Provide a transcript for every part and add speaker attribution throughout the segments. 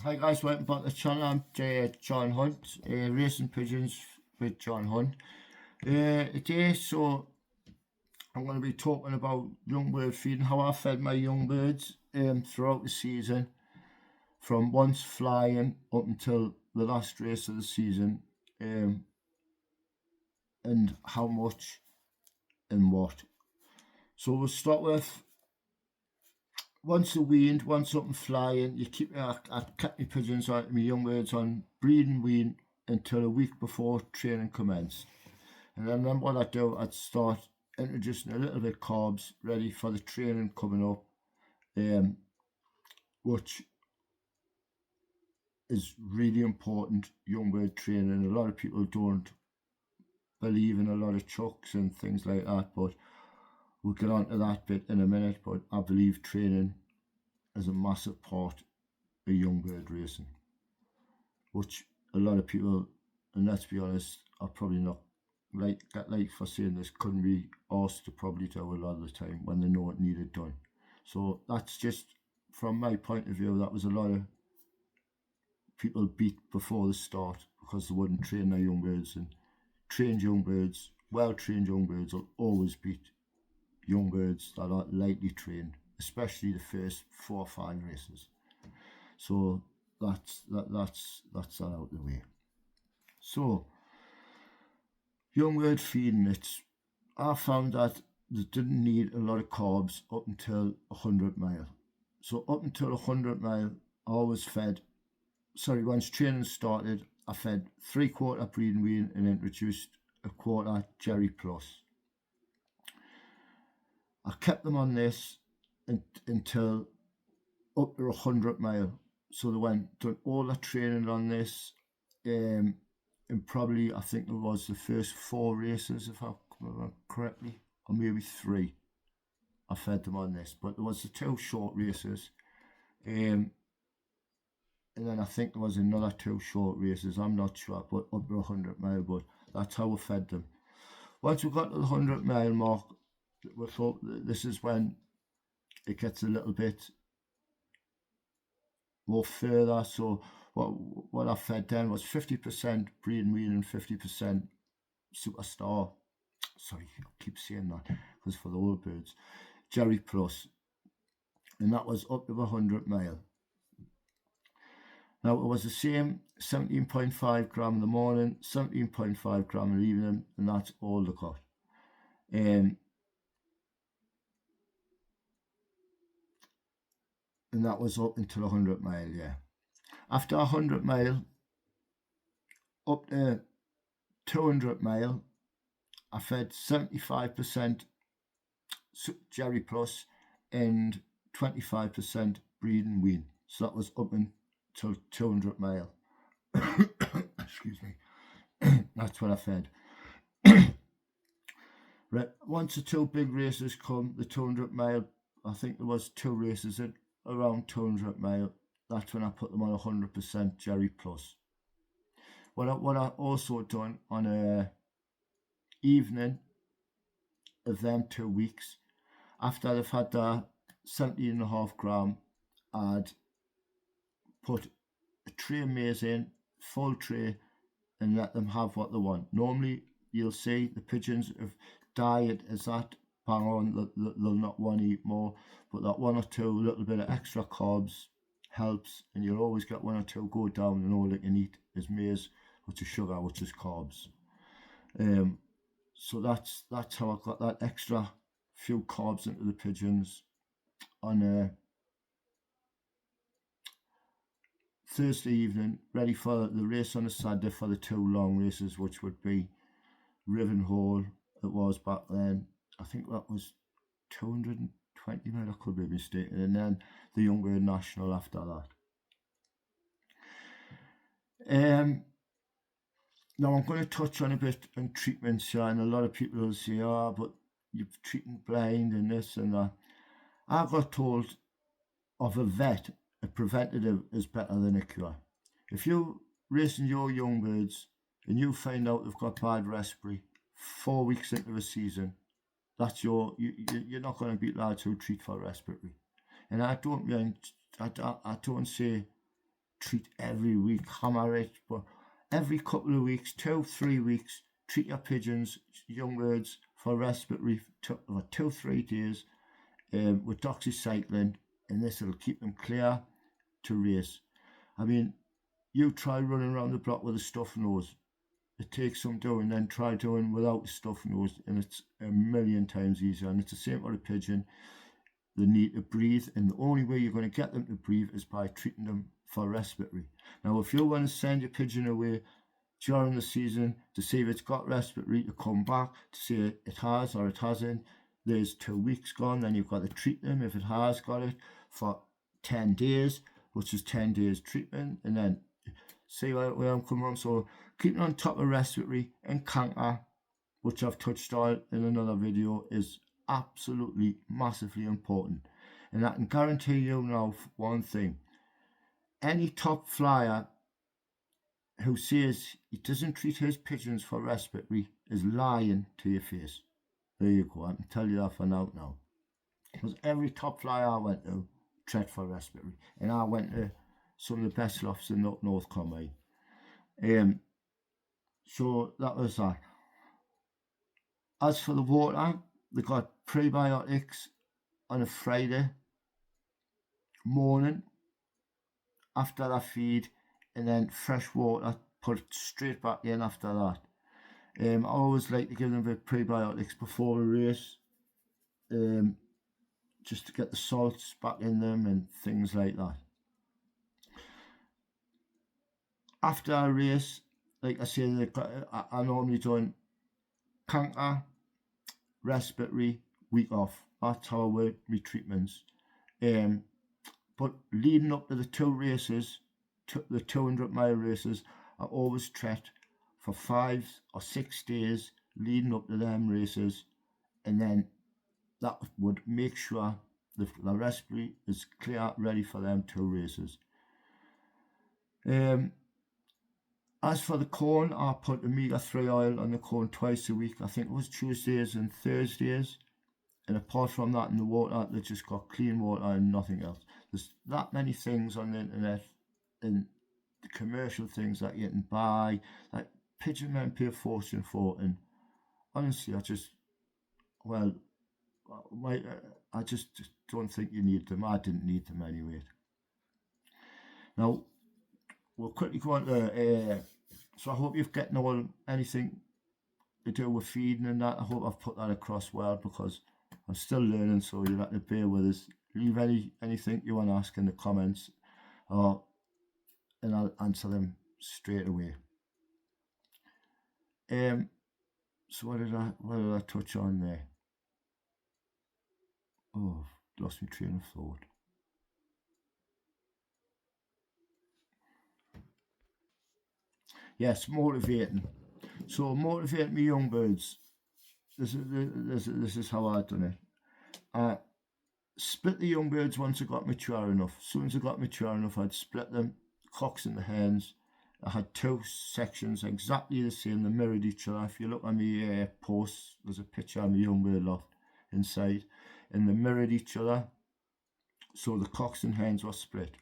Speaker 1: Hi guys, welcome back to the channel. I'm John Hunt, Racing Pigeons with John Hunt. Today, so I'm going to be talking about young bird feeding, how I fed my young birds throughout the season, from once flying up until the last race of the season, and how much and what. So we'll start with once they're weaned, once up and flying. You keep I kept my pigeons on, my young birds on breeding wean until a week before training commenced. And then what I do, I'd start introducing a little bit of carbs ready for the training coming up, which is really important, young bird training. A lot of people don't believe in a lot of chucks and things like that, but we'll get on to that bit in a minute. But I believe training is a massive part of young bird racing, which a lot of people, and let's be honest, are probably not like for saying this, couldn't be asked to probably do a lot of the time when they know it needed done. So that's just from my point of view. That was a lot of people beat before the start because they wouldn't train their young birds, and trained young birds, well trained young birds will always beat young birds that are lightly trained, especially the first 4 or 5 races. So that's that out of the way. So young bird feeding, I found that they didn't need a lot of carbs up until 100 mile. So up until 100 mile, I always fed, once training started, I fed 3/4 breeding wean and introduced 1/4 Jerry Plus. I kept them on this until up to 100 mile. So they done all the training on this, and probably, I think it was the first 4 races, if I remember correctly, or maybe 3, I fed them on this. But there was the 2 short races, and then I think there was another 2 short races, I'm not sure, but up to 100 mile, but that's how we fed them. Once we got to the 100 mile mark, we thought this is when it gets a little bit more further. So what I fed then was 50% breeding wean and 50% Superstar. Sorry, I keep saying that because for the old birds, Jerry Plus, and that was up to 100 mile. Now it was the same 17.5 gram in the morning, 17.5 gram in the evening, and that's all they got. And that was up until 100 mile, yeah. After 100 mile, up to 200 mile, I fed 75% Jerry Plus and 25% breeding wean. So that was up until 200 mile. Excuse me. That's what I fed. Right, once the 2 big races come, the 200 mile, I think there was 2 races at around 200 mile. That's when I put them on 100% Jerry Plus. What I also done on a evening of them 2 weeks, after they've had their 17.5 gram, I'd put a tray of maize in, full tray, and let them have what they want. Normally, you'll see the pigeons, if diet is that bang on, they'll not want to eat more, but that 1 or 2 little bit of extra carbs helps, and you'll always get 1 or 2 go down, and all they can eat is maize, which is sugar, which is carbs. So that's how I got that extra few carbs into the pigeons on a Thursday evening, ready for the race on a Saturday for the 2 long races, which would be Rivenhall. It was back then. I think that was 220 mile, I could be mistaken, and then the Young Bird National after that. Now I'm going to touch on a bit on treatments here, and a lot of people will say, oh, but you're treating blind and this and that. I got told of a vet, a preventative is better than a cure. If you're racing your young birds and you find out they've got bad respiratory 4 weeks into the season, that's you're not going to beat lads who treat for respiratory. And I don't say treat every week, hammer it, but every couple of weeks, 2-3 weeks, treat your pigeons, young birds, for respiratory for 2-3 days with doxycycline, and this will keep them clear to race. I mean, you try running around the block with a stuffed nose. It takes some doing, then try doing without a stuffed nose, and it's a million times easier. And it's the same with a pigeon. They need to breathe, and the only way you're going to get them to breathe is by treating them for respiratory. Now, if you want to send your pigeon away during the season to see if it's got respiratory, to come back to see it has or it hasn't, there's 2 weeks gone, then you've got to treat them if it has got it for 10 days, which is 10 days treatment, and then see where I'm coming from. So keeping on top of respiratory and canker, which I've touched on in another video, is absolutely massively important. And I can guarantee you now one thing: any top flyer who says he doesn't treat his pigeons for respiratory is lying to your face. There you go, I can tell you that for now. Because every top flyer I went to treat for respiratory, and I went to some of the best lofts in North Conway. So that was that. As for the water, they got prebiotics on a Friday morning after their feed, and then fresh water put straight back in after that. I always like to give them a bit of prebiotics before a race, just to get the salts back in them and things like that. After a race, like I say, I normally do canker, respiratory, week off. That's how I work my treatments. But leading up to the 2 races, the 200-mile races, I always treat for 5 or 6 days leading up to them races, and then that would make sure the respiratory is clear, ready for them 2 races. As for the corn, I put omega-3 oil on the corn twice a week. I think it was Tuesdays and Thursdays. And apart from that, in the water, they just got clean water and nothing else. There's that many things on the internet and the commercial things that you can buy, that pigeon men pay a fortune for. And honestly, I just don't think you need them. I didn't need them anyway. Now, we'll quickly go on to, so I hope you've gotten anything to do with feeding and that. I hope I've put that across well, because I'm still learning, so you'll have to bear with us. Leave anything you want to ask in the comments, and I'll answer them straight away. So what did I touch on there? Oh, lost my train of thought. Yes, motivating. So motivate me young birds. This is how I done it. Split the young birds once they got mature enough. As soon as they got mature enough, I'd split them, cocks and the hens. I had 2 sections exactly the same. They mirrored each other. If you look on my post, there's a picture of my young bird loft inside, and they mirrored each other. So the cocks and hens were split.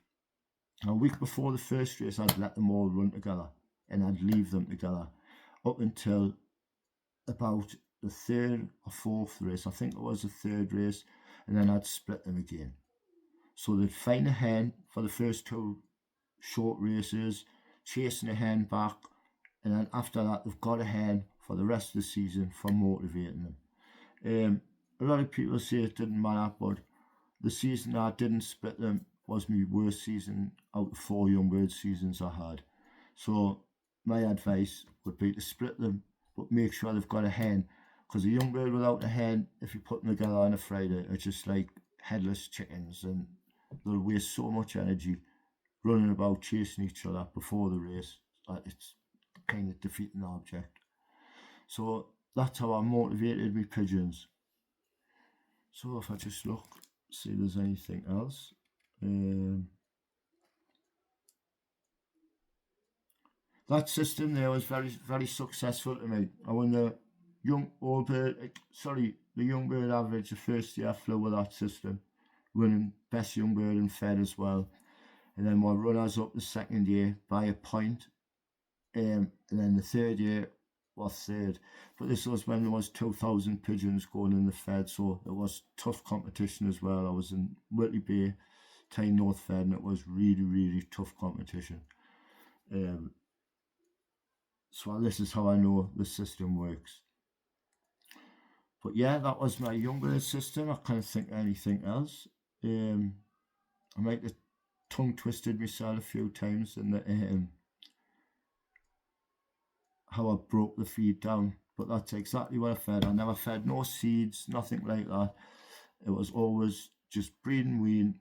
Speaker 1: A week before the first race, I'd let them all run together, and I'd leave them together up until about the 3rd or 4th race. I think it was the 3rd race, and then I'd split them again. So they'd find a hen for the first 2 short races, chasing a hen back, and then after that they've got a hen for the rest of the season for motivating them. A lot of people say it didn't matter, but the season I didn't split them was my worst season out of 4 young bird seasons I had. So my advice would be to split them, but make sure they've got a hen, because a young bird without a hen, if you put them together on a Friday, are just like headless chickens, and they'll waste so much energy running about chasing each other before the race that it's kind of defeating the object. So that's how I motivated my pigeons. So if I just look, see if there's anything else. That system there was very, very successful to me. I won the young bird average the first year I flew with that system, winning best young bird and fed as well. and then my runners up the second year by a point, and then the third year was third. But this was when there was 2,000 pigeons going in the fed, so it was tough competition as well. I was in Whitley Bay, Tyne North Fed, and it was really tough competition. So this is how I know the system works. But yeah, that was my young bird system. I can't think of anything else. I might have tongue twisted myself a few times in the how I broke the feed down, but that's exactly what I fed. I never fed no seeds, nothing like that. It was always just breeding wean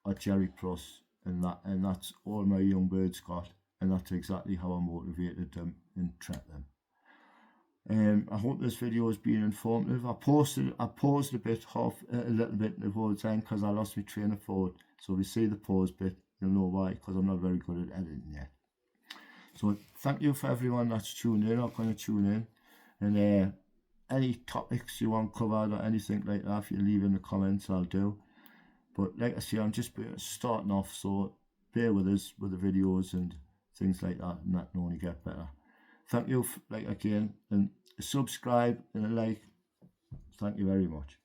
Speaker 1: or Jerry Plus, and that's all my young birds got, and that's exactly how I motivated them and trained them. I hope this video has been informative. I paused a bit, a little bit towards the end because I lost my train of thought. So if you see the pause bit, you'll know why, because I'm not very good at editing yet. So thank you for everyone that's tuned in or going to tune in. And any topics you want covered or anything like that, if you leave in the comments, I'll do. But like I say, I'm just starting off, so bear with us with the videos and things like that, and that can only get better. Thank you, again, and subscribe and a like. Thank you very much.